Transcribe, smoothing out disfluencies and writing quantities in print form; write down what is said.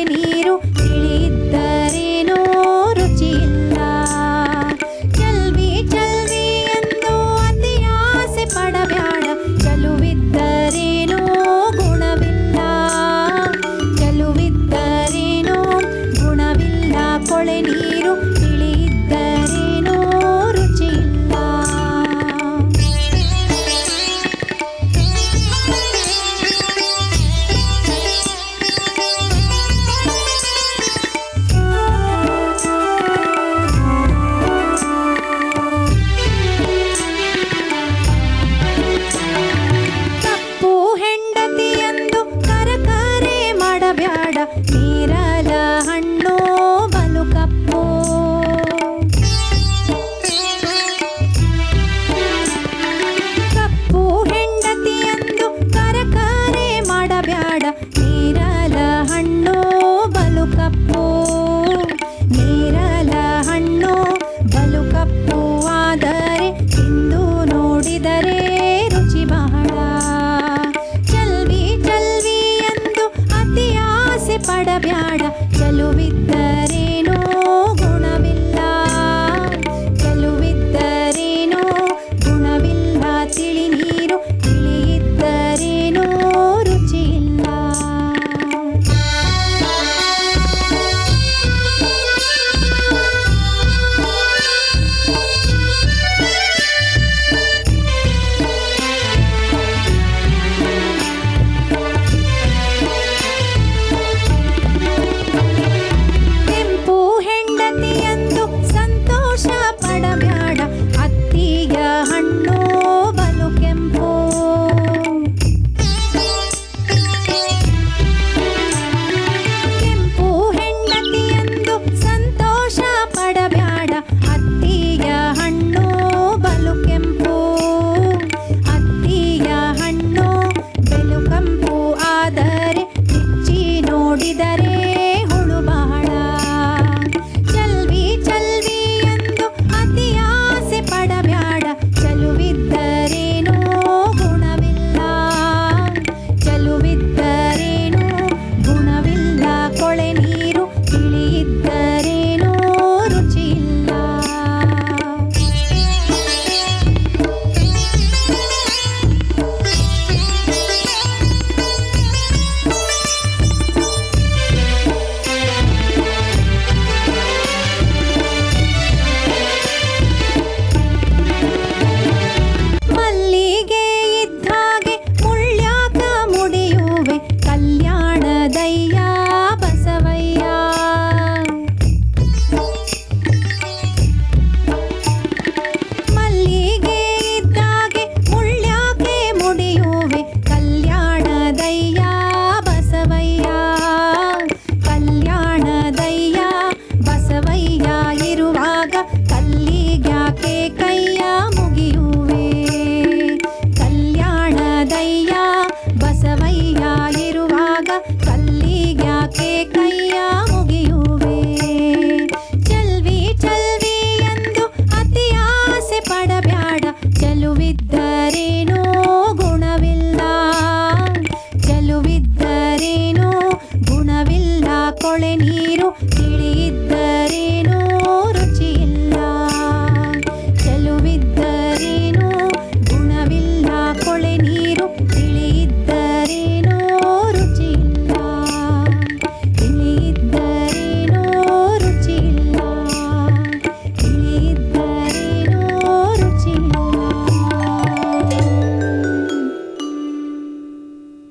ನೀರು ತಿಳಿಯಿದ್ದರೇನೋ ರುಚಿಯಿಲ್ಲ. ಚಲ್ವಿ ಚಲ್ವಿ ಎಂದು ಅತಿ ಆಸೆ ಪಡಬ್ಯಾಡ, ಚಲುವಿದ್ದರೇನೋ ಗುಣವಿಲ್ಲ. ಚಲುವಿದ್ದರೇನೋ ಗುಣವಿಲ್ಲ, ಕೊಳೆ ನೀರು ತಿಳಿಯಿದ್ದರೇನೋ ರುಚಿಯಿಲ್ಲ. ಕಪ್ಪು ಹೆಂಡತಿಯಂದು ಕರಕರೆ ಮಾಡಬ್ಯಾಡ, ನೀರಲ ಹಣ್ಣು ಬಲು ಕಪ್ಪು. ಕಪ್ಪು ಹೆಂಡತಿಯಂದು ಕರಕರೆ ಮಾಡಬ್ಯಾಡ, ನೀರಲ ಹಣ್ಣು ಬಲು ಕಪ್ಪು. ನೀರಲ ಹಣ್ಣು ಬಲು ಕಪ್ಪು ಆದರೆ ತಿಂದು ನೋಡಿದರೆ ರುಚಿ ಬಹಳ. ಚಲ್ವಿ ಚಲ್ವಿ ಎಂದು ಅತಿ ಆಸೆ ಪಡಬ್ಯಾಡ, ಚಲುವಿದ್ದರೆ